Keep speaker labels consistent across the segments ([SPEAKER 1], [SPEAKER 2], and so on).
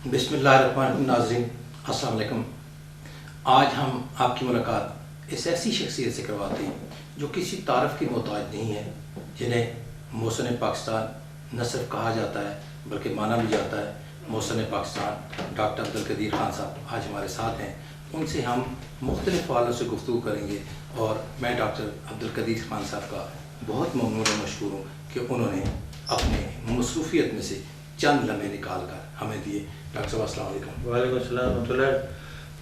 [SPEAKER 1] بسم اللہ الرحمن الرحیم. ناظرین السلام علیکم. آج ہم آپ کی ملاقات اس ایسی شخصیت سے کرواتے ہیں جو کسی تعارف کی محتاج نہیں ہے، جنہیں محسن پاکستان نہ صرف کہا جاتا ہے بلکہ مانا بھی جاتا ہے. محسن پاکستان ڈاکٹر عبدالقدیر خان صاحب آج ہمارے ساتھ ہیں. ان سے ہم مختلف حوالوں سے گفتگو کریں گے اور میں ڈاکٹر عبدالقدیر خان صاحب کا بہت ممنون و مشکور ہوں کہ انہوں نے اپنے مصروفیت میں سے چند لمحے نکال کر ہمیں دیے. ڈاکٹر صاحب السلام علیکم.
[SPEAKER 2] وعلیکم السلام ورحمۃ اللہ.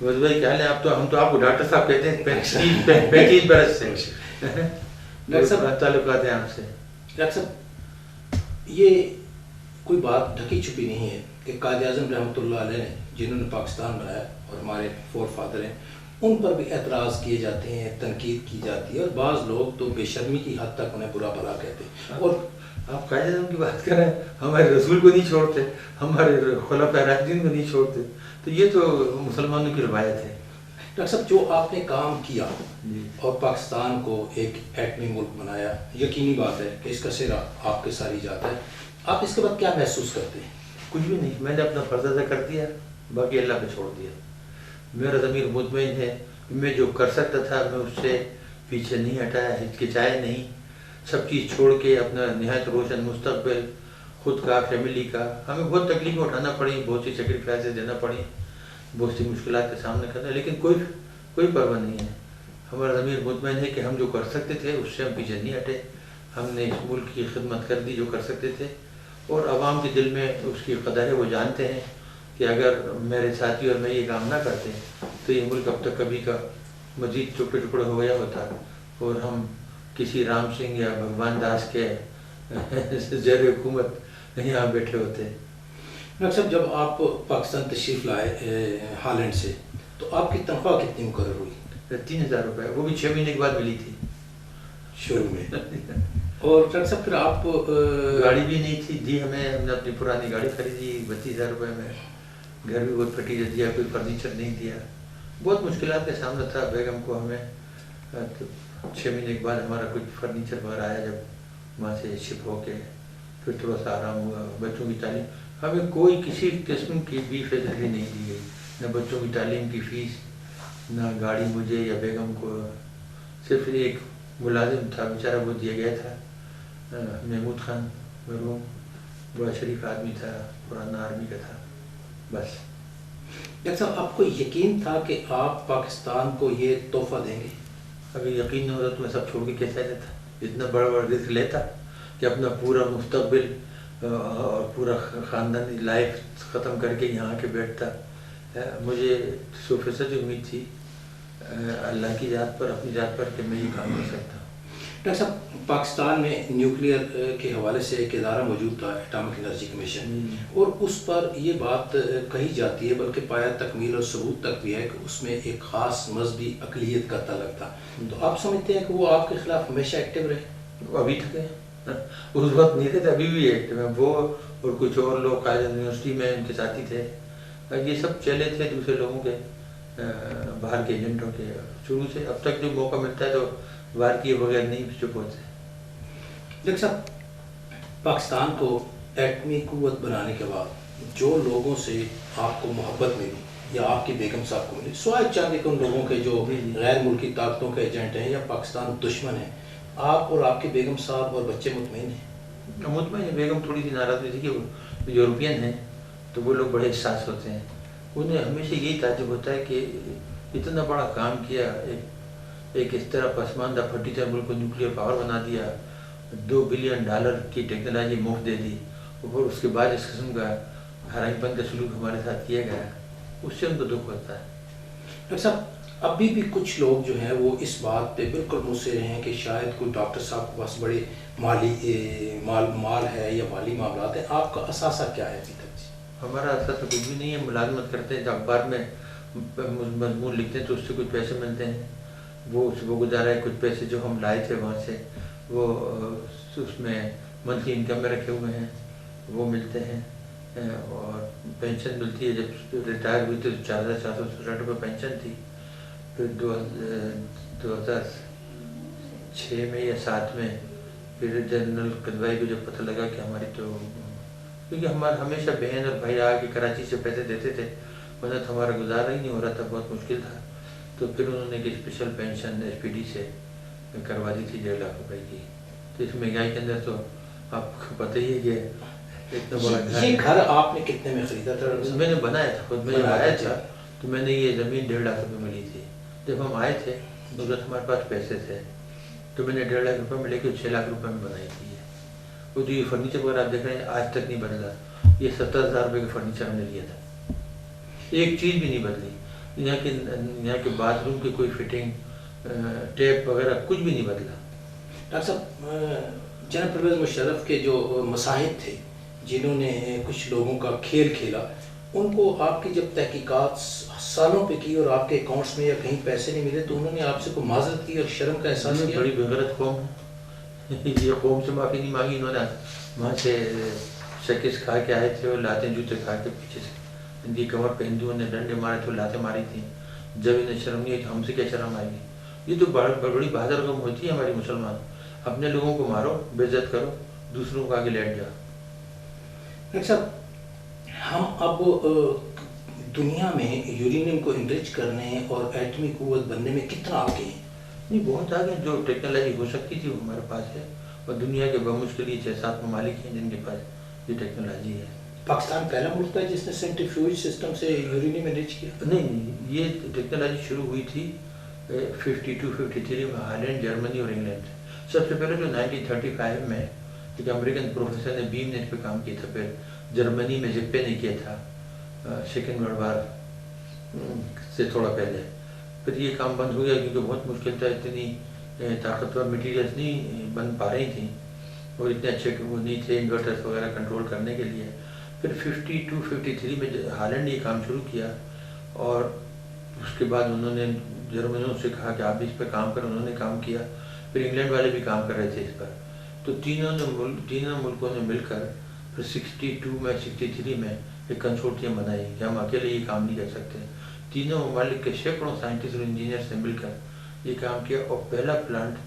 [SPEAKER 2] وز بھائی کیا حال ہے؟ ہم تو آپ کو ڈاکٹر صاحب کہتے ہیں 35 برس سے
[SPEAKER 1] ڈاکٹر صاحب
[SPEAKER 2] تعلقات ہیں آپ سے.
[SPEAKER 1] ڈاکٹر صاحب یہ کوئی بات ڈھکی چھپی نہیں ہے کہ قائد اعظم رحمۃ اللہ علیہ نے جنہوں نے پاکستان بنایا اور ہمارے فور فادر ہیں ان پر بھی اعتراض کیے جاتے ہیں، تنقید کی جاتی ہے اور بعض لوگ تو بے شرمی کی حد تک انہیں برا بھلا کہتے ہیں. اور
[SPEAKER 2] آپ قائد اعظم کی بات کر رہے ہیں، ہمارے رسول کو نہیں چھوڑتے، ہمارے خلفاء راشدین کو نہیں چھوڑتے، تو یہ تو مسلمانوں کی روایت ہے.
[SPEAKER 1] ڈاکٹر صاحب جو آپ نے کام کیا
[SPEAKER 2] جی
[SPEAKER 1] اور پاکستان کو ایک ایٹمی ملک بنایا، یقینی بات ہے کہ اس کا سہرا آپ کے ساری جاتا ہے. آپ اس کے بعد کیا محسوس کرتے ہیں؟
[SPEAKER 2] کچھ بھی نہیں، میں نے اپنا فرض ادا کر دیا، باقی اللہ پہ چھوڑ دیا. میرا ضمیر مطمئن ہے کہ میں جو کر سکتا تھا میں اس سے پیچھے نہیں ہٹایا، ہچکچایا نہیں. سب چیز چھوڑ کے اپنا نہایت روشن مستقبل خود کا، فیملی کا. ہمیں بہت تکلیفیں اٹھانا پڑی، بہت سی سیکریفائسز دینا پڑی، بہت سی مشکلات کا سامنا کرنا، لیکن کوئی پرواہ نہیں ہے. ہمارا ضمیر مطمئن ہے کہ ہم جو کر سکتے تھے اس سے ہم پیچھے نہیں ہٹے. ہم نے اس ملک کی خدمت کر دی جو کر سکتے تھے، اور عوام کے دل میں اس کی قدر ہے. وہ جانتے ہیں کہ اگر میرے ساتھی اور میں یہ کام نہ کرتے تو یہ ملک اب تک کبھی کا مزید ٹکڑے ٹکڑے ہو گیا ہوتا اور ہم کسی رام سنگھ یا بھگوان داس کے زیر حکومت یہاں بیٹھے ہوتے.
[SPEAKER 1] ڈاکٹر صاحب جب آپ پاکستان تشریف لائے ہالینڈ سے تو آپ کی تنخواہ کتنی مقرر ہوئی؟
[SPEAKER 2] 3000 روپے، وہ بھی 6 مہینے کے بعد ملی تھی
[SPEAKER 1] شروع میں. اور ڈاکٹر صاحب پھر آپ
[SPEAKER 2] گاڑی بھی نہیں تھی دی ہمیں نے اپنی پرانی گاڑی خریدی 32,000 روپے میں. گھر بھی بہت پھٹی دیا، کوئی فرنیچر نہیں دیا. بہت مشکلات کا سامنا تھا. بیگم کو ہمیں 6 مہینے کے بعد ہمارا کچھ فرنیچر وغیرہ آیا جب وہاں سے شپ ہو کے، پھر تھوڑا سا آرام ہوا. بچوں کی تعلیم، ہمیں کوئی کسی قسم کی بھی فیسلٹی نہیں دی گئی، نہ بچوں کی تعلیم کی فیس، نہ گاڑی مجھے یا بیگم کو. صرف ایک ملازم تھا بیچارہ، وہ دیا گیا تھا، محمود خان مرحوم، بڑا شریف آدمی تھا، پرانا آرمی کا تھا، بس.
[SPEAKER 1] ڈاکٹر صاحب آپ کو یقین تھا کہ آپ پاکستان کو یہ تحفہ دیں گے؟
[SPEAKER 2] اگر یقین نہ ہوتا تو میں سب چھوڑ کے کیسے لیتا، اتنا بڑا رسک لیتا کہ اپنا پورا مستقبل اور پورا خاندانی لائف ختم کر کے یہاں آ کے بیٹھتا. مجھے 100% امید تھی اللہ کی ذات پر، اپنی ذات پر، کہ میں یہ کام کر سکتا ہوں.
[SPEAKER 1] ڈاکٹر صاحب پاکستان میں نیوکلیئر کے حوالے سے ایک ادارہ موجود تھا، ایٹامک انرجی کمیشن، اور اس پر یہ بات کہی جاتی ہے بلکہ پایا تکمیل اور ثبوت تک بھی ہے کہ اس میں ایک خاص مذہبی اقلیت کا تعلق تھا. تو آپ سمجھتے ہیں کہ وہ آپ کے خلاف ہمیشہ ایکٹیو رہے؟
[SPEAKER 2] وہ ابھی تک ہے، اس وقت نہیں تھے، ابھی بھی ایکٹیو ہیں. وہ اور کچھ اور لوگ قائد یونیورسٹی میں ان کے ساتھی تھے. یہ سب چلے تھے دوسرے لوگوں کے، باہر کے ایجنٹوں کے. شروع سے اب تک جو موقع ملتا ہے تو باہر کیے بغیر نہیں چپ ہوتے.
[SPEAKER 1] ڈاکٹر صاحب پاکستان کو ایٹمی قوت بنانے کے بعد جو لوگوں سے آپ کو محبت ملی یا آپ کی بیگم صاحب کو ملی، سوائے چاند کے ان لوگوں کے جو غیر ملکی طاقتوں کے ایجنٹ ہیں یا پاکستان دشمن ہیں، آپ اور آپ کی بیگم صاحب اور بچے مطمئن ہیں؟
[SPEAKER 2] مطمئن ہے. بیگم تھوڑی سی ناراض ہوئی تھی کہ وہ یورپین ہیں تو وہ لوگ بڑے احساس ہوتے ہیں. انہیں ہمیشہ یہی تعجب ہوتا ہے کہ اتنا بڑا کام کیا، ایک اس طرح پسماندہ پھٹی طرح ملک کو نیوکلیئر پاور بنا دیا، $2 بلین کی ٹیکنالوجی مفت دے دی، اور اس کے بعد اس قسم کا حرام پن کا سلوک ہمارے ساتھ کیا گیا، اس سے ان کو دکھ ہوتا ہے.
[SPEAKER 1] ڈاکٹر صاحب ابھی بھی کچھ لوگ جو ہیں وہ اس بات پہ بالکل مصر ہیں کہ شاید کوئی ڈاکٹر صاحب کے پاس بڑے مال ہے یا مالی معاملات ہیں. آپ کا اثاثہ کیا ہے ابھی تک؟
[SPEAKER 2] ہمارا اثاثہ کچھ بھی نہیں ہے. ملازمت کرتے ہیں، جب اخبار میں مضمون لکھتے ہیں تو اس سے کچھ پیسے ملتے ہیں، وہ گزارا ہے. کچھ پیسے جو ہم لائے تھے وہاں سے وہ اس میں منتھلی انکم میں رکھے ہوئے ہیں، وہ ملتے ہیں. اور پینشن ملتی ہے. جب ریٹائر ہوئی تھی تو 4,460 روپے پینشن تھی. پھر 2006 میں یا 7 میں پھر جنرل قدوائی کو جب پتہ لگا کہ ہماری تو کیونکہ ہمارا ہمیشہ بہن اور بھائی آ کے کراچی سے پیسے دیتے تھے، ورنہ تو ہمارا گزارا ہی نہیں ہو رہا تھا، بہت مشکل تھا. تو پھر انہوں نے ایک special pension S P D سے کروا دی تھی 1.5 لاکھ روپے کی. تو اس مہنگائی کے اندر تو آپ کو پتہ ہی ہے کہ اتنا بڑا گھر.
[SPEAKER 1] یہ گھر آپ نے کتنے میں خریدا تھا؟
[SPEAKER 2] میں نے بنایا تھا خود، میں جب آیا تھا تو میں نے یہ زمین 1.5 لاکھ روپے ملی تھی. جب ہم آئے تھے اس وقت ہمارے پاس پیسے تھے، تو میں نے 1.5 لاکھ روپے میں لے کے 6 لاکھ روپے میں بنائی تھی. وہ جو یہ فرنیچر وغیرہ آپ دیکھ رہے ہیں آج تک نہیں بدلا. یہ 70,000 روپے کا فرنیچر ہم نے لیا تھا، ایک چیز بھی نہیں بدلی. یہاں کے باتھ روم کی کوئی فٹنگ، ٹیپ وغیرہ کچھ بھی نہیں بدلا.
[SPEAKER 1] ڈاکٹر صاحب، جناب پرویز مشرف کے جو مصاحب تھے جنہوں نے کچھ لوگوں کا کھیل کھیلا، ان کو آپ کی جب تحقیقات سالوں پہ کی اور آپ کے اکاؤنٹس میں یا کہیں پیسے نہیں ملے تو انہوں نے آپ سے کوئی معذرت کی اور شرم کا احساس کیا؟
[SPEAKER 2] بڑی بےغیرت قوم ہے، یہ قوم سے معافی نہیں مانگی. انہوں نے وہاں سے شکست کھا کے آئے تھے اور لاتے جوتے کھا کے پیچھے سے ان کی کمر پہ ہندوؤں نے ڈنڈے مارے تھے، لاتیں ماری تھیں. جب انہیں شرم نہیں آئی تو ہم سے کیا شرم آئے گی؟ یہ تو بڑی بہادر قوم ہوتی ہے ہماری مسلمان. اپنے لوگوں کو مارو، بے عزت کرو، دوسروں کو آگے لیٹ جاؤ.
[SPEAKER 1] ڈاکٹر صاحب، ہم اب دنیا میں یورینیم کو انرچ کرنے اور ایٹمی قوت بننے میں کتنا آگے ہیں؟
[SPEAKER 2] نہیں، بہت آگے. جو ٹیکنالوجی ہو سکتی تھی وہ ہمارے پاس ہے، اور دنیا کے بمشکل یہ 6-7 ممالک ہیں جن کے پاس یہ ٹیکنالوجی ہے.
[SPEAKER 1] پاکستان پہلا ملک تھا جس نے سینٹریفیوج سسٹم سے یورینیم انرچ کیا؟
[SPEAKER 2] نہیں، یہ ٹیکنالوجی شروع ہوئی تھی 52-53 میں ہالینڈ، جرمنی اور انگلینڈ سے. سب سے پہلے جو 1935 میں ایک امریکن پروفیسر نے بیم نیٹ پہ کام کیا تھا، پھر جرمنی میں زپے نے کیا تھا سیکنڈ ورلڈ وار سے تھوڑا پہلے. پھر یہ کام بند ہو گیا کیونکہ بہت مشکل تھا، اتنی طاقتور مٹیریلس نہیں بن پا رہی تھیں اور اتنے اچھے وہ نہیں تھے انورٹرس وغیرہ کنٹرول کرنے کے لیے. پھر 52-53 میں ہالینڈ نے یہ کام شروع کیا، اور اس کے بعد انہوں نے جرمنوں سے کہا کہ آپ بھی اس پہ کام کریں. انہوں نے کام کیا. پھر انگلینڈ والے بھی کام کر رہے تھے اس پر. تو تینوں ملکوں نے مل کر پھر 63 میں ایک کنسورٹیم بنائی کہ ہم اکیلے یہ کام نہیں کر سکتے. تینوں ممالک کے سینکڑوں سائنٹسٹ اور انجینئر نے مل کر یہ کام کیا، اور پہلا پلانٹ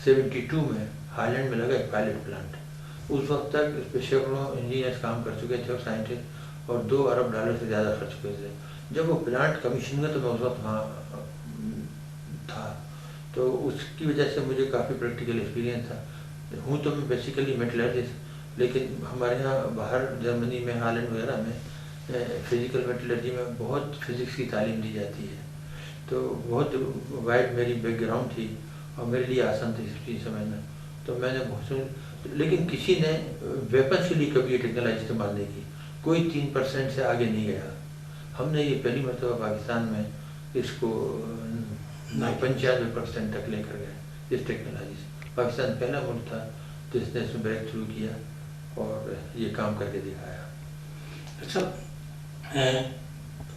[SPEAKER 2] 72 میں ہالینڈ میں لگا، ایک پائلٹ پلانٹ. اس وقت تک اس پہ سینکڑوں انجینئرس کام کر چکے تھے اور سائنٹسٹ، اور $2 ارب سے زیادہ خرچ ہوئے تھے. جب وہ پلانٹ کمیشن ہوا تو میں اس وقت وہاں تھا، تو اس کی وجہ سے مجھے کافی پریکٹیکل ایکسپیرینس تھا. ہوں تو میں بیسیکلی میٹلرجسٹ، لیکن ہمارے یہاں باہر جرمنی میں، ہالینڈ وغیرہ میں فزیکل میٹلرجی میں بہت فزکس کی تعلیم دی جاتی ہے. تو بہت وائڈ میری بیک گراؤنڈ تھی اور میرے لیے آسان تھی اس چیز سمجھنا. تو میں نے بہت، لیکن کسی نے ویپنس کے لیے کبھی یہ ٹیکنالوجی استعمال نہیں کی. کوئی 3% سے آگے نہیں گیا. ہم نے یہ پہلی مرتبہ پاکستان میں اس کو 95% تک لے کر گئے اس ٹیکنالوجی سے. پاکستان پہلا ملک تھا جس نے اس میں بریک تھرو کیا اور یہ کام کر کے دکھایا.
[SPEAKER 1] اچھا،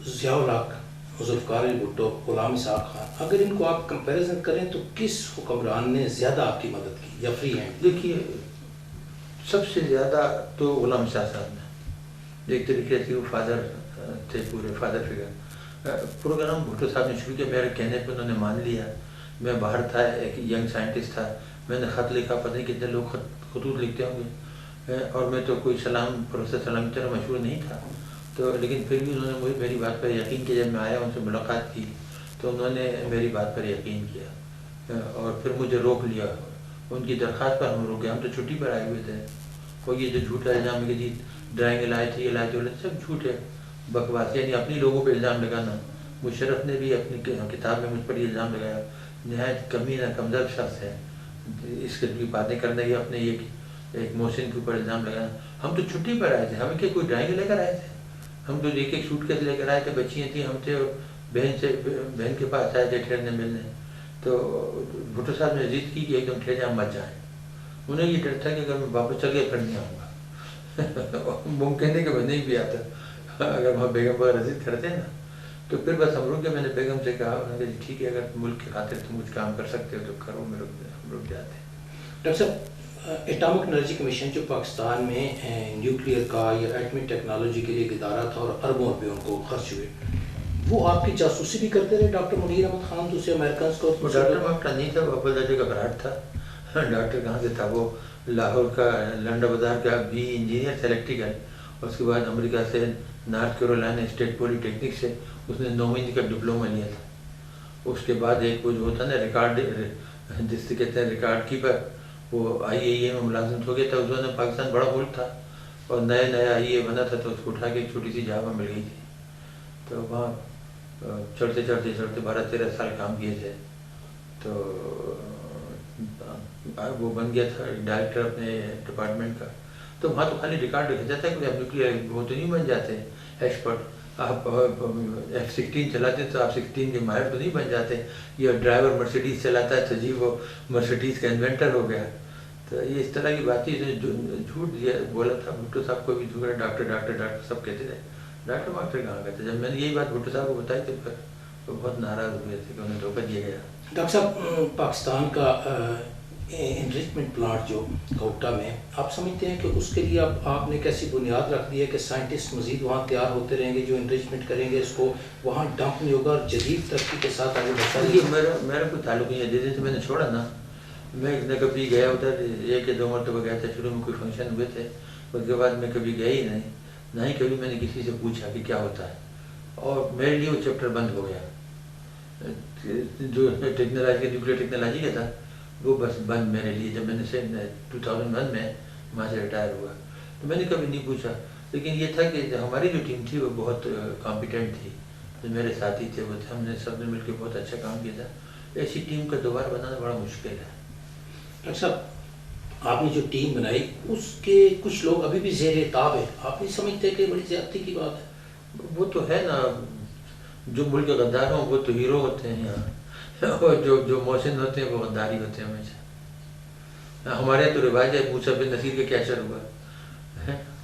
[SPEAKER 1] ضیاء الحق، ذوالفقار علی بھٹو، غلام اسحاق خان، اگر ان کو آپ کمپیریزن کریں تو کس حکمران نے زیادہ آپ کی مدد کی یا فری ہینڈ؟
[SPEAKER 2] دیکھیے، سب سے زیادہ تو غلام اسحاق صاحب نے، ایک طریقے سے وہ فادر تھے، پورے فادر فگر. پروگرام بھٹو صاحب نے شروع کیا، میرے کہنے پہ انہوں نے مان لیا. میں باہر تھا، ایک ینگ سائنٹسٹ تھا، میں نے خط لکھا، پتہ نہیں کتنے لوگ خطوط لکھتے ہوں گے، اور میں تو کوئی پروفیسر سلام کی طرح مشہور نہیں تھا. تو لیکن پھر بھی انہوں نے مجھے میری بات پر یقین کیا. جب میں آیا ان سے ملاقات کی تو انہوں نے میری بات پر یقین کیا اور پھر مجھے روک لیا. ان کی درخواست پر ہم روکے. ہم تو چھٹی پر آئے ہوئے تھے. اور یہ جو جھوٹا الزام ہے کہ جی ڈرائنگ لائے تھے، یہ لائے تھے، سب جھوٹ ہے، بکواس. یعنی اپنی لوگوں پہ الزام لگانا. مشرف نے بھی اپنی کتاب میں مجھ پر یہ الزام لگایا. نہایت کمینہ کمزور شخص ہے، اس کے کی باتیں کرنے کی، اپنے ایک محسن کے اوپر الزام لگانا. ہم تو چھٹی پر آئے تھے، ہمیں کیا کوئی ڈرائنگ لے کر آئے تھے؟ ہم تو ایک سوٹ کیس لے کر آئے تھے، بچیاں تھیں، ہم تھے، اور بہن کے پاس آئے تھے ٹھہرنے ملنے. تو بھٹو صاحب نے ضد کی کہ ایک دم ٹھہر جائیں، مت جائیں. انہیں یہ ڈر تھا کہ اگر میں واپس چل گیا پھر نہیں آؤں گا. ممکن ہے کہ میں نہیں بھی آتا اگر وہاں بیگم پر ضد کرتے نا. تو پھر بس ہم رک گئے. میں نے بیگم سے کہا، انہوں نے کہا ٹھیک ہے، اگر ملک کی خاطر تم کچھ کام کر سکتے ہو تو کرو. ہم رک جاتے.
[SPEAKER 1] ڈاکٹر صاحب، ایٹامک انرجی کمیشن جو پاکستان میں نیوکلیئر کا یا ایٹمی ٹیکنالوجی کے لیے ادارہ تھا اور اربوں روپے ان کو خرچ ہوئے، وہ آپ کی جاسوسی بھی کرتے رہے ڈاکٹر منیر احمد خان دوسرے امریکنس کو؟
[SPEAKER 2] وہ ڈاکٹر مکٹا نہیں تھا، وہ اول درجے کا براٹ تھا. ڈاکٹر کہاں سے تھا؟ وہ لاہور کا لنڈا بازار کا بھی انجینئر تھا، الیکٹریکل. اس کے بعد امریکہ سے نارتھ کیرولائنا اسٹیٹ پولی ٹیکنک سے اس نے 9 مہینے کا ڈپلومہ لیا تھا. اس کے بعد ایک وہ جو ہوتا ہے نا ریکارڈ جس سے کہتے ہیں ریکارڈ کیپر, وہ IAEA میں ملازمت ہو گیا تھا. اس نے پاکستان بڑا ملک تھا اور نیا IAEA بنا تھا, تو اس کو اٹھا کے ایک چھوٹی سی جگہ مل گئی تھی. تو وہاں چڑھتے 12-13 سال کام کیے تھے. تو وہ بن گیا تھا ڈائریکٹر اپنے ڈپارٹمنٹ کا. تو وہاں تو خالی ریکارڈ رکھا جاتا ہے کہ آپ نیوکلیئر وہ تو نہیں بن جاتے ایکسپرٹ. آپ F-16 چلاتے ہیں تو آپ 16 کے ماہر تو نہیں بن جاتے. یہ ڈرائیور مرسیڈیز چلاتا ہے تو جی وہ مرسیڈیز کا انوینٹر ہو گیا. تو یہ اس طرح کی باتیں جھوٹ بولا تھا. بھٹو صاحب کو بھی جھوٹ, ڈاکٹر سب کہتے تھے. ڈاکٹر ماسٹر کہاں گئے تھے؟ جب میں نے یہی بات بھٹو صاحب کو بتائی تو پھر وہ بہت ناراض ہوئے تھے کہ انہیں دھوکہ دیا گیا.
[SPEAKER 1] ڈاکٹر صاحب, پاکستان کا انریچمنٹ پلانٹ جو کوٹا میں, آپ سمجھتے ہیں کہ اس کے لیے اب آپ نے کیسی بنیاد رکھ دی ہے کہ سائنٹسٹ مزید وہاں تیار ہوتے رہیں گے جو انریچمنٹ کریں گے, اس کو وہاں ڈمپ نہیں ہوگا اور جدید ترقی کے ساتھ آگے بڑھتا ہے؟
[SPEAKER 2] میرا کوئی تعلق نہیں ہے. جس دن سے میں نے چھوڑا نا, میں نہ کبھی گیا ادھر, 1 یا 2 مرتبہ گیا تھا. شروع میں کوئی فنکشن ہوئے تھے, اس کے بعد میں کبھی گیا ہی نہیں. نہ ہی کبھی میں نے کسی سے پوچھا کہ کیا ہوتا ہے. اور میرے لیے وہ چیپٹر بند ہو گیا. جو ٹیکنالوجی نیوکلیئر ٹیکنالوجی کا تھا وہ بس بند میرے لیے. جب میں نے 2001 میں وہاں سے ریٹائر ہوا تو میں نے کبھی نہیں پوچھا. لیکن یہ تھا کہ ہماری جو ٹیم تھی وہ بہت کمپیٹنٹ تھی. جو میرے ساتھی تھے وہ تھے, ہم نے سب نے مل کے بہت اچھا کام کیا تھا. ایسی ٹیم کا دوبارہ بنانا بڑا مشکل ہے.
[SPEAKER 1] ڈاکٹر صاحب, آپ نے جو ٹیم بنائی اس کے کچھ لوگ ابھی بھی زیر تاب ہیں. آپ نہیں سمجھتے کہ بڑی زیادتی کی بات ہے؟
[SPEAKER 2] وہ تو ہے نا, جو ملک کے غدار ہوں وہ تو ہیرو ہوتے ہیں یہاں, اور جو محسن ہوتے ہیں وہ غداری ہوتے ہیں ہمیشہ. ہمارے یہاں تو رواج ہے, موسیٰ بن نصیر کا کیا اثر ہوا,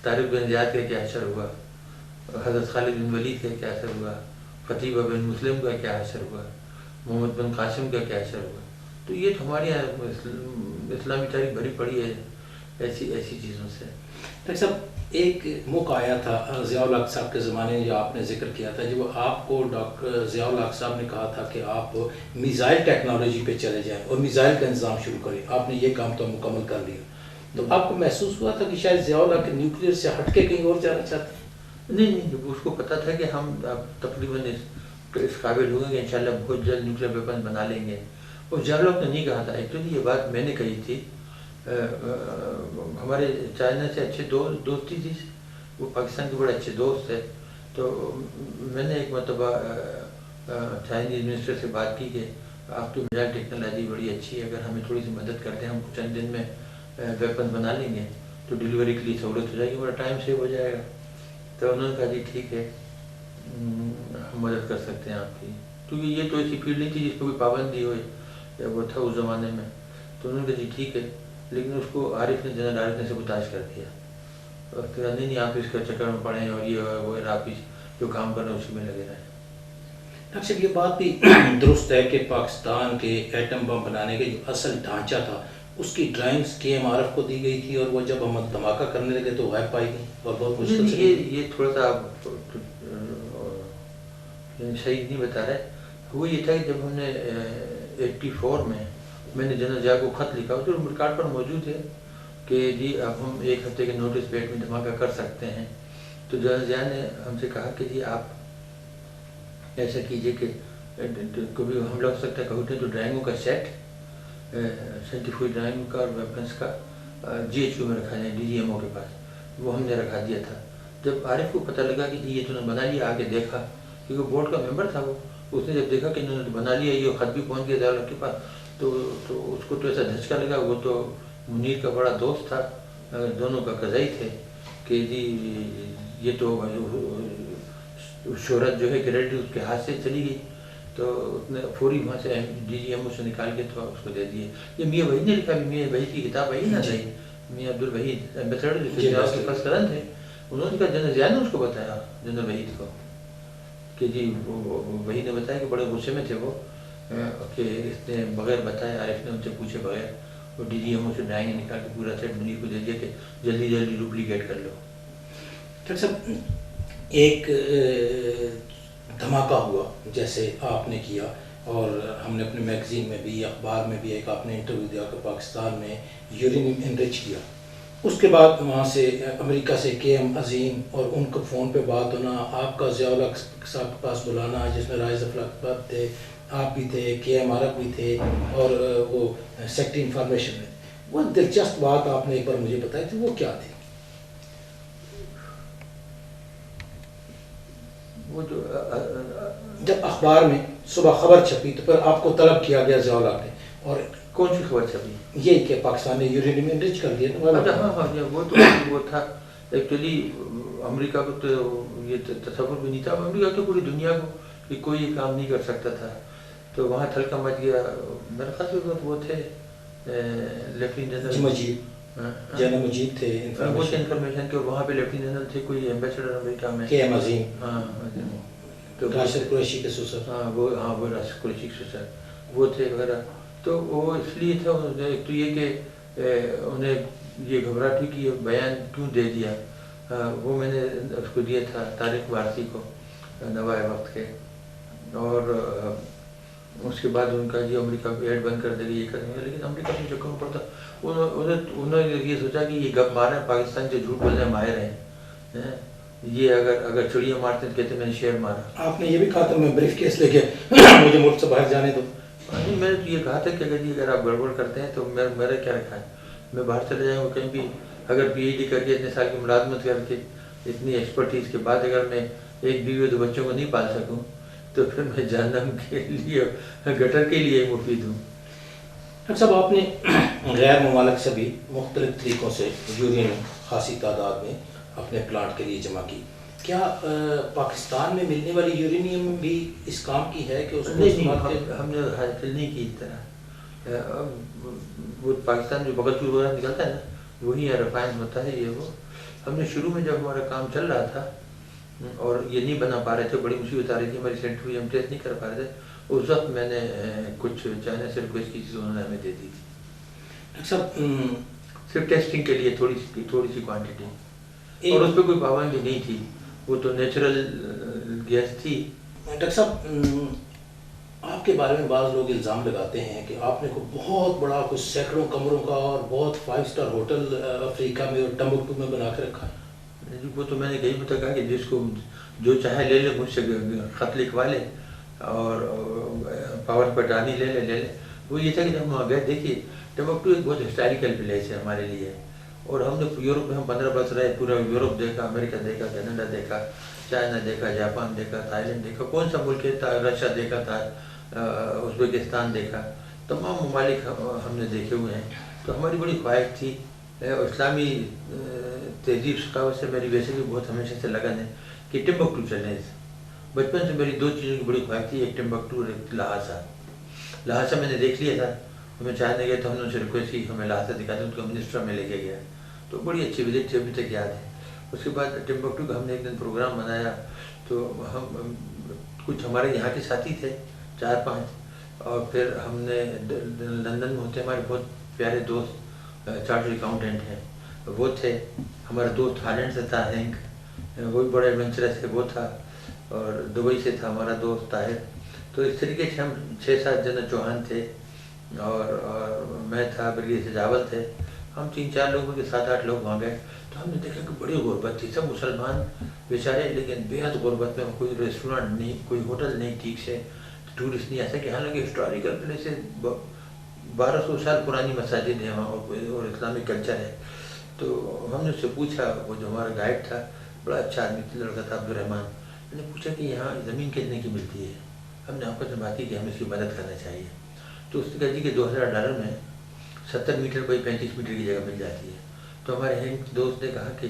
[SPEAKER 2] طارق بن زیاد کا کیا اثر ہوا, حضرت خالد بن ولید کا کیا اثر ہوا, قتیبہ بن مسلم کا کیا اثر ہوا, محمد بن قاسم کا کیا اثر ہوا. تو یہ تو ہمارے یہاں اسلامی تاریخ بھری پڑی ہے ایسی چیزوں سے.
[SPEAKER 1] ڈاکٹر صاحب, ایک موقع آیا تھا ضیاء الحق صاحب کے زمانے میں جو آپ نے ذکر کیا تھا, جب آپ کو ڈاکٹر ضیاء الحق صاحب نے کہا تھا کہ آپ میزائل ٹیکنالوجی پہ چلے جائیں اور میزائل کا انتظام شروع کریں. آپ نے یہ کام تو مکمل کر لیا, تو آپ کو محسوس ہوا تھا کہ شاید ضیاء الحق نیوکلیئر سے ہٹ کے کہیں اور جانا چاہتے ہیں؟
[SPEAKER 2] نہیں, اس کو پتہ تھا کہ ہم تقریباً اس قابل ہوں گے کہ انشاءاللہ بہت جلد نیوکلیئر ویپن بنا لیں گے. اور ضیاء الحق نے نہیں کہا تھا. ایکچولی یہ بات میں نے کہی تھی. ہمارے چائنا سے اچھے دوستی تھی, وہ پاکستان کے بڑے اچھے دوست ہے. تو میں نے ایک مرتبہ چائنیز منسٹر سے بات کی کہ آپ کی میزائل ٹیکنالوجی بڑی اچھی ہے, اگر ہمیں تھوڑی سی مدد کرتے ہیں, ہم چند دن میں ویپن بنا لیں گے تو ڈیلیوری کے لیے سہولت ہو جائے گی, بڑا ٹائم سیو ہو جائے گا. تو انہوں نے کہا جی ٹھیک ہے, ہم مدد کر سکتے ہیں آپ کی. کیونکہ یہ تو ایسی فیلڈ نہیں تھی جس کو کوئی پابندی ہو, یا وہ تھا اس زمانے میں. تو انہوں نے کہا جی ٹھیک ہے, لیکن اس کو جنرل عارف نے سبوتاژ کر دیا. اور کہا نہیں آپ اس کا چکر میں پڑیں اور یہ وہ, آپ جو کام کر رہے ہیں اسی میں لگے رہیں.
[SPEAKER 1] ڈاکٹر صاحب, یہ بات بھی درست ہے کہ پاکستان کے ایٹم بم بنانے کے جو اصل ڈھانچہ تھا اس کی ڈرائنگز KM عارف کو دی گئی تھی, اور وہ جب ہم دھماکہ کرنے لگے تو غائب پائی گئی اور بہت مشکل سے.
[SPEAKER 2] یہ تھوڑا سا آپ صحیح نہیں بتا رہے. وہ یہ تھا کہ جب ہم نے 84 میں نے جنرل ضیاء کو خط لکھا, جو ریکارڈ پر موجود ہے کہ جی اب ہم 1 ہفتے کے نوٹس پیٹ میں دھماکہ کر سکتے ہیں. تو جنرل ضیاء نے ہم سے کہا کہ جی آپ ایسا کیجئے کہ کبھی حملہ ہو سکتا ہے, کہتے ہیں تو ڈرائنگوں کا سیٹ, سائنٹیفک ڈرائنگ کا اور ویپنس کا GHQ میں رکھا جائے, DGMO کے پاس. وہ ہم نے رکھا دیا تھا. جب عارف کو پتہ لگا کہ جی یہ تو نے بنا لیا, آ کے دیکھا, کیونکہ بورڈ کا ممبر تھا وہ, اس نے جب دیکھا کہ انہوں نے بنا لیا, یہ خط بھی پہنچ گیا ضیاء الحق کے پاس, تو اس کو تو ایسا دھچکا لگا. وہ تو منیر کا بڑا دوست تھا, دونوں کا قضائی تھے, کہ جی یہ تو شہرت جو ہے کریڈٹ اس کے ہاتھ سے چلی گئی. تو اس نے فوری وہاں سے DGMO سے نکال کے تو اس کو دے دیے. یہ میاں وحید نے لکھا, میاں وحید کی کتاب آئی نا صحیح, میاں عبدالوحید ایمبیسڈر جو کے پاس کرن تھے, انہوں نے کہا جنرل ضیاء نے اس کو بتایا, جنرل وحید کو, کہ جی وحید نے بتایا کہ بڑے غصے میں تھے وہ, کہ اس نے بغیر بتائے, عارف نے ان سے پوچھے بغیر وہ DGMO سے ڈرائنگ نکال کے پورا سیٹ منیر کو دے دیا کہ جلدی ڈپلیکیٹ کر لو.
[SPEAKER 1] ڈاکٹر صاحب, ایک دھماکہ ہوا جیسے آپ نے کیا, اور ہم نے اپنے میگزین میں بھی, اخبار میں بھی ایک آپ نے انٹرویو دیا کہ پاکستان میں یورینیم انرچ کیا, اس کے بعد وہاں سے امریکہ سے کے ایم عظیم اور ان کو فون پہ بات ہونا، آپ کا ضیاء الحق صاحب کے پاس بلانا جس میں راجہ ظفر اکبر تھے، آپ بھی تھے، کے ایم عرب بھی تھے، اور وہ سیکٹری انفارمیشن میں، وہ دلچسپ بات آپ نے ایک بار مجھے بتائی تھی، وہ کیا تھی؟
[SPEAKER 2] وہ جو
[SPEAKER 1] جب اخبار میں صبح خبر چھپی تو پھر آپ کو طلب کیا گیا ضیاء الحق نے، اور
[SPEAKER 2] کون سی خبر چھپی؟
[SPEAKER 1] یہ کہ پاکستان نے یورینیم انرچ کر دیا.
[SPEAKER 2] اچھا ہاں وہ تو وہ تھا ایکچولی امریکہ کو تو یہ تصور بھی نہیں تھا، امریکہ تو پوری دنیا کو کہ کوئی یہ کام نہیں کر سکتا تھا، تو وہاں تھلکا مچ گیا. میرے خیال سے وہ تھے لیفٹیننٹ جنرل
[SPEAKER 1] مجید تھے
[SPEAKER 2] وہ تھے انفارمیشن کے، اور وہاں پہ لیفٹیننٹ جنرل تھے کوئی ایمبیسڈر امریکہ میں،
[SPEAKER 1] کے ایم عظیم،
[SPEAKER 2] ہاں تو
[SPEAKER 1] راشد قریشی کے سسر،
[SPEAKER 2] وہ راشد قریشی کے سسر وہ تھے وغیرہ. تو وہ اس لیے تھا ایک تو یہ کہ انہیں یہ گھبراہٹ تھی کہ یہ بیان کیوں دے دیا. وہ میں نے اس کو دیا تھا طارق بھارتی کو نوائے وقت کے، اور اس کے بعد ان کا یہ امریکہ کو ایڈ بند کر دے گا، یہ کر دیں گے، لیکن امریکہ سے چکر پڑتا. انہوں نے یہ سوچا کہ یہ گپ مارے پاکستان کے جھوٹ بولنے ماہر ہیں، یہ اگر چڑیا مارتے تو کہتے میں نے شیر مارا.
[SPEAKER 1] آپ نے یہ بھی کہا تھا میں بریف کیس لے کے مجھے ملک سے باہر جانے دو.
[SPEAKER 2] میں نے یہ کہا تھا کہ اگر آپ گڑبڑ کرتے ہیں تو میرا کیا رکھا ہے، میں باہر چلے جاؤں گا کہیں بھی. اگر پی ایچ ڈی کر کے اتنے سال کی ملازمت کر کے اتنی ایکسپرٹیز کے بعد اگر میں ایک بیوی دو بچوں کو نہیں پال سکوں تو پھر میں جہنم کے لیے گٹر کے لیے مفید ہوں.
[SPEAKER 1] ڈاکٹر صاحب آپ نے غیر ممالک سے بھی مختلف طریقوں سے یورینیم خاصی تعداد میں اپنے پلانٹ کے لیے جمع کی، کیا پاکستان میں ملنے والی یورینیم بھی اس کام کی ہے کہ اس کو
[SPEAKER 2] ہم نے حاصل نہیں کی. اس طرح وہ پاکستان جو بغل چور وغیرہ نکلتا ہے نا وہی ریفائن ہوتا ہے. یہ وہ ہم نے شروع میں جب ہمارا کام چل رہا تھا اور یہ نہیں بنا پا رہے تھے، بڑی مصیبت آ رہی تھی ہماری سینٹری، ہم ٹیسٹ نہیں کر پا رہے تھے، اس وقت میں نے کچھ چائنا سے ریکویسٹ کی تھی، انہوں نے ہمیں دے دی تھی.
[SPEAKER 1] ڈاکٹر صاحب
[SPEAKER 2] صرف ٹیسٹنگ کے لیے تھوڑی سی کوانٹٹی، اور اس پہ کوئی پابندی نہیں تھی، وہ تو نیچرل گیس تھی.
[SPEAKER 1] ڈاکٹر صاحب آپ کے بارے میں بعض لوگ الزام لگاتے ہیں کہ آپ نے کوئی بہت بڑا کچھ سینکڑوں کمروں کا اور بہت 5 اسٹار ہوٹل افریقہ میں اور ٹمبکٹو میں بنا کے رکھا ہے.
[SPEAKER 2] وہ تو میں نے کہیں پتہ کہا کہ جس کو جو چاہے لے لے، مجھ سے خط لکھوا لے اور پاور پٹانی لے لے. وہ یہ تھا کہ جب ہم گئے دیکھیے ٹمبکٹو ایک بہت ہسٹوریکل پلیس ہے ہمارے لیے، اور ہم نے یورپ میں ہم 15 برس رہے، پورا یورپ دیکھا، امریکہ دیکھا، کینیڈا دیکھا، چائنا دیکھا، جاپان دیکھا، تھائی لینڈ دیکھا، کون سا ملک تھا، رشیا دیکھا تھا، ازبکستان دیکھا، تمام ممالک ہم نے دیکھے ہوئے ہیں. تو ہماری بڑی خواہش تھی، اسلامی تہذیب ثقافت سے میری ویسے بھی بہت ہمیشہ سے لگن ہے کہ ٹمبکٹو چلیں. بچپن سے میری 2 چیزوں کی بڑی خواہش تھی، ایک ٹمبکٹو اور ایک لہٰذا میں نے دیکھ لیا تھا. ہمیں چاہنے گئے تو ہم نے ان سے ریکویسٹ کی ہمیں لہٰذا دکھا دیں، ان کو منسٹر میں لے کے گیا، تو بڑی اچھی وزٹ تھی، ابھی تک یاد ہے. اس کے بعد ٹمبکٹو کا ہم نے ایک دن پروگرام بنایا، تو ہم کچھ ہمارے یہاں کے ساتھی تھے 4-5، اور پھر ہم نے لندن میں ہوتے ہمارے بہت پیارے دوست چارٹر اکاؤنٹنٹ ہیں، وہ تھے. ہمارا دوست ہالینڈ سے تھا ہینک، وہ بھی بڑا ایڈونچرس ہے، وہ تھا. اور دبئی سے تھا ہمارا دوست طاہر. تو اس طریقے سے ہم 6-7 جنرل چوہان تھے، اور میں تھا، برگیڈیئر سجاول تھے، ہم 3-4 لوگوں کے 7-8 لوگ وہاں گئے. تو ہم نے دیکھا کہ بڑی غربت تھی، سب مسلمان بیچارے، لیکن بے حد غربت میں، کوئی ریسٹورینٹ نہیں، کوئی ہوٹل نہیں ٹھیک سے، ٹورسٹ نہیں. ایسا کہ حالانکہ ہسٹوریکل پلیس ہے، 1200 سال پرانی مساجد ہیں وہاں، اور اسلامک کلچر ہے. تو ہم نے اس سے پوچھا، وہ جو ہمارا گائیڈ تھا بڑا اچھا آدمی لڑکا تھا، عبدالرحمٰن، میں نے پوچھا کہ یہاں زمین کتنے کی ملتی ہے. ہم نے آپس میں بات کی کہ ہمیں اس کی مدد کرنا چاہیے. تو اس نے کہا جی کہ $2000 میں 70 میٹر بائی 35 میٹر کی جگہ مل جاتی ہے. تو ہمارے ہینک دوست نے کہا کہ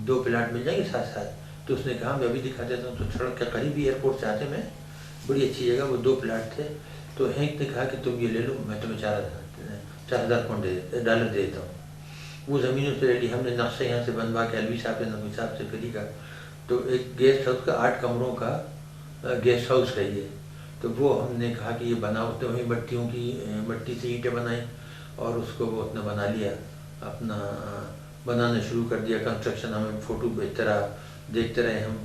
[SPEAKER 2] 2 پلاٹ مل جائیں گے ساتھ ساتھ. تو اس نے کہا میں ابھی دکھا دیتا ہوں. تو سڑک کے قریب ہی ایئرپورٹ سے آتے میں، بڑی اچھی جگہ، وہ 2 پلاٹ تھے. تو ہینک نے کہا کہ تم یہ لے لو، میں تمہیں $4000 دے دیتا ہوں. وہ زمینوں سے لے لی ہم نے، نقشہ یہاں سے بنوا کے الوی صاحب کے نقوی صاحب سے فری کا. تو ایک گیسٹ ہاؤس کا 8 کمروں کا گیسٹ ہاؤس ہے یہ. تو وہ ہم نے کہا کہ یہ بناؤ، تو وہیں مٹی سے اینٹیں بنائیں، اور اس کو وہ اتنا بنا لیا، اپنا بنانا شروع کر دیا. کنسٹرکشن ہمیں فوٹو بھیجتے رہا، دیکھتے رہے ہم،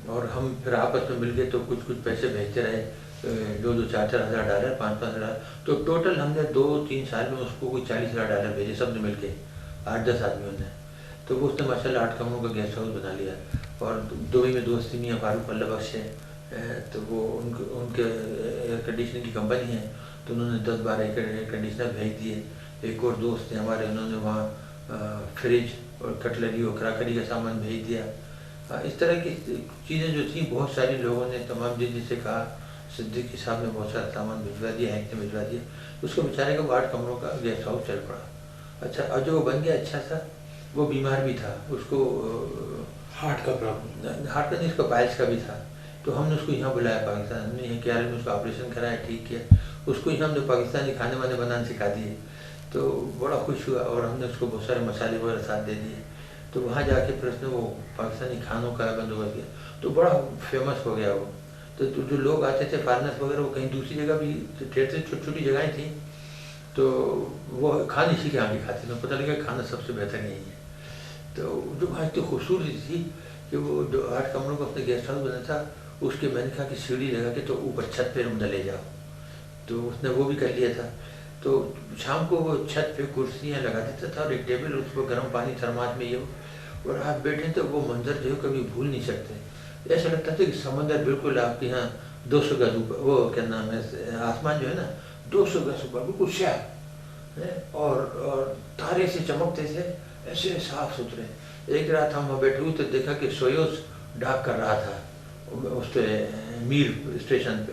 [SPEAKER 2] اور ہم پھر آپس میں مل گئے تو کچھ پیسے بھیجتے رہے، 2-4 ہزار $5-5 ہزار. تو ٹوٹل ہم نے 2-3 سال میں اس کو کوئی $40,000 بھیجے سب نے مل کے. 8-10 آدمیوں نے. تو وہ اس نے ماشاء اللہ 8 کمروں کا گیسٹ ہاؤس بنا لیا. اور دبئی میں دوستی میاں فاروق اللہ بخش ہے, تو وہ ان کے ایئر کنڈیشننگ کی کمپنی ہے, تو انہوں نے 10-12 ایئر کنڈیشنر بھیج دیے. ایک اور دوست ہیں ہمارے, انہوں نے وہاں فریج اور کٹلری اور کراکری کا سامان بھیج دیا. اس طرح کی چیزیں جو تھیں بہت سارے لوگوں نے تمام جن سے کہا, صدیقی صاحب نے بہت سارا سامان بھجوا دیا, ہینک نے بھجوا دیا. اس کو بیچارے کا 8 کمروں کا گیسٹ ہاؤس چل پڑا. اچھا, اور جو بن گیا اچھا تھا, وہ بیمار بھی تھا, اس کو
[SPEAKER 1] ہارٹ کا پرابلم,
[SPEAKER 2] ہارٹ کا نہیں, اس کا پائلس کا بھی تھا. تو ہم نے اس کو یہاں بلایا پاکستان, ہم نے یہاں کیا میں اس کا آپریشن کرایا, ٹھیک کیا. اس کو یہاں ہم نے پاکستانی کھانے وانے بنانا سکھا دیے, تو بڑا خوش ہوا. اور ہم نے اس کو بہت سارے مسالے وغیرہ ساتھ دے دیے. تو وہاں جا کے پھر اس نے وہ پاکستانی کھانوں کا بندوبست کیا, تو بڑا فیمس ہو گیا وہ. تو جو لوگ آتے تھے فارنرس وغیرہ, وہ کہیں دوسری جگہ بھی ٹھہرتے, چھوٹی چھوٹی جگہیں تھیں, تو وہ کھانے اسی کے یہاں بھی کھاتے تھے. پتہ لگا کھانا سب سے بہتر یہی ہے. تو جو وہاں اتنی خوبصورتی تھی کہ وہ جو 8 کمروں کا اپنے گیسٹ ہاؤس بنا تھا, اس کے میں نے کہا کہ سیڑھی لگا کے تو اوپر چھت پہ روم لے جاؤ. تو اس نے وہ بھی کر لیا تھا. تو شام کو وہ چھت پہ کرسیاں لگا دیتا تھا اور ایک ٹیبل, اس پر گرم پانی تھرماس میں یہ, اور آپ بیٹھے تو وہ منظر جو ہے کبھی بھول نہیں سکتے. ایسا لگتا تھا کہ سمندر بالکل آپ کے یہاں 200 گز اوپر, وہ کیا نام ہے, آسمان جو ہے نا 200 گز اوپر بالکل شہ, اور تارے سے چمکتے تھے ایسے صاف ستھرے. ایک رات ہم وہاں بیٹھے ہوئے تو دیکھا کہ سویوز ڈاک کر رہا تھا اس پہ میر اسٹیشن پہ,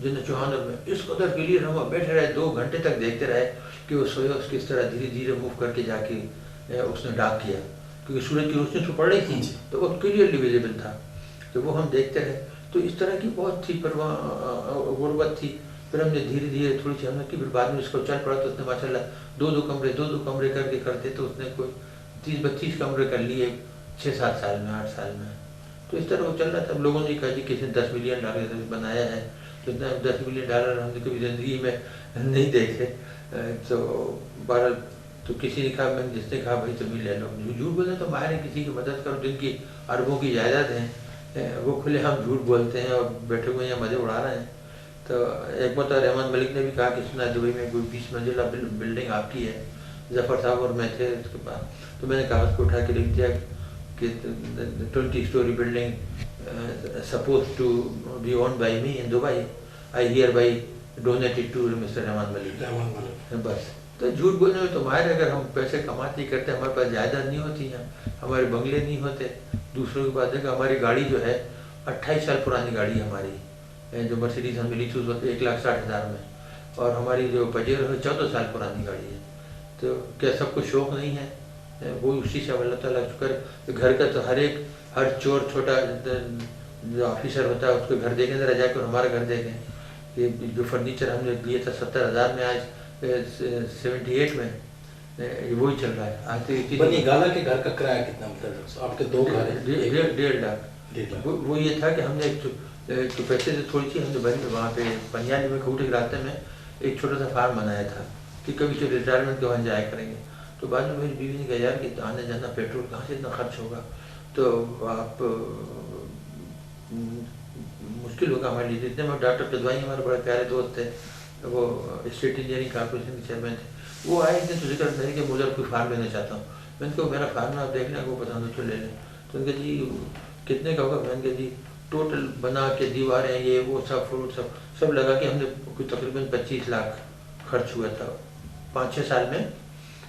[SPEAKER 2] جن چوہانر میں. اس قدر کلیئر ہم وہاں بیٹھے رہے, 2 گھنٹے تک دیکھتے رہے کہ وہ سویوز کس طرح دھیرے دھیرے موو کر کے جا کے اس نے ڈاک کیا, کیونکہ سورج کی روشنی تو پڑ رہی تھی, تو وہ کلیئرلی ویزیبل تھا. تو وہ ہم دیکھتے رہے. تو اس طرح کی بہت تھی پرواہ غربت تھی. پھر ہم نے دھیرے دھیرے تھوڑی سی ہم نے کی, پھر بعد میں اس کو چل پڑا. تو اس نے ماشاء اللہ 2 کمرے کر کے کرتے, تو اس نے کوئی 30-32 کمرے کر لیے 6-7 سال میں, 8 سال میں. تو اس طرح وہ چل رہا تھا. لوگوں نے کہا جی کسی نے $10 ملین بنایا ہے, تو اتنا $10 ملین ہم نے کبھی زندگی میں نہیں دیکھے. تو بہرحال تو کسی نے کہا, میں جس نے کہا بھائی تم ہی لے لو. جھوٹ بولے تو ماہر کسی کی مدد کرو, جن کی اربوں کی جائیداد ہیں, وہ کھلے ہم جھوٹ بولتے ہیں اور بیٹھے ہوئے ہیں مزے اڑا رہے ہیں. تو ایک مرتبہ رحمان ملک نے بھی کہا کہ سنا دبئی میں کوئی 20 منزلہ بلڈنگ آپ کی ہے. ظفر صاحب اور میں تھے اس کے پاس. تو میں نے کاغذ کو اٹھا کے لکھ دیا کہ 20 story building supposed to be owned by me in Dubai. I hereby donate it to Mr. Rehman Malik. بس. تو جھوٹ بولنے میں تو ماہر, اگر ہم پیسے کماتے ہی کرتے, ہمارے پاس جائیداد نہیں ہوتی ہیں, ہمارے بنگلے نہیں ہوتے. دوسروں کے پاس دیکھا, ہماری گاڑی جو ہے 28 سال پرانی گاڑی ہے ہماری, جو مرسیڈیز ہم ملی تھی اس وقت 1,60,000 میں, اور ہماری جو پجیرو ہے 14 سال پرانی گاڑی ہے. تو کیا سب کو شوق نہیں ہے؟ وہ اسی سے اللہ تعالیٰ شکر. گھر کا تو ہر چور چھوٹا جو آفیسر ہوتا ہے اس کو گھر دیکھیں, ذرا جا کر ہمارا گھر دیکھیں. یہ جو فرنیچر ہم نے لیے تھا 70,000 میں, آج 78 میں وہی چل رہا ہے.
[SPEAKER 1] بنی گالا کے گھر کا کرایہ کتنا, مطلب آپ کے 2 گھر ہیں؟
[SPEAKER 2] 1.5 لاکھ. وہ یہ تھا کہ ہم نے ایک پیسے سے تھوڑی سی ہم نے بنی وہاں پہ پنجابی میں کوٹے کے راستے میں ایک چھوٹا سا فارم بنایا تھا کہ کبھی جو ریٹائرمنٹ کے وہاں جایا کریں گے. تو بعد میں میری بیوی نے کہا یار کہ آنے جانا پیٹرول کہاں سے اتنا خرچ ہوگا, تو آپ مشکل ہوگا ہمارے لیے. جتنے میں ڈاکٹر پدوائی ہمارے بڑے پیارے دوست تھے, وہ اسٹیٹ انجینئرنگ کارپوریشن کے چیئرمین تھے, وہ آئے تھے. تو ذکر میں نے کہ مجھے کوئی فارم لینا چاہتا ہوں. میں نے کہا میرا فارم آپ دیکھ لیں, وہ پسند ہو تو لے لیں. تو ان کے جی کتنے کا ہوگا؟ میں نے کہا جی ٹوٹل بنا کے دیواریں یہ وہ سب فروٹ سب لگا کے ہم نے کوئی تقریباً 25 لاکھ خرچ ہوا تھا 5-6 سال میں.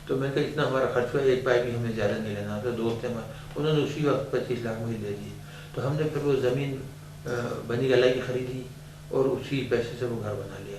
[SPEAKER 2] تو میں نے کہا اتنا ہمارا خرچ ہوا, ایک پائی بھی ہمیں زیادہ نہیں لینا. تو دوست ہیں ہمارے, انہوں نے اسی وقت 25 لاکھ مجھے دے دیے. تو ہم نے پھر وہ زمین بنی گلائی کی خریدی اور اسی پیسے سے وہ گھر بنا لیا.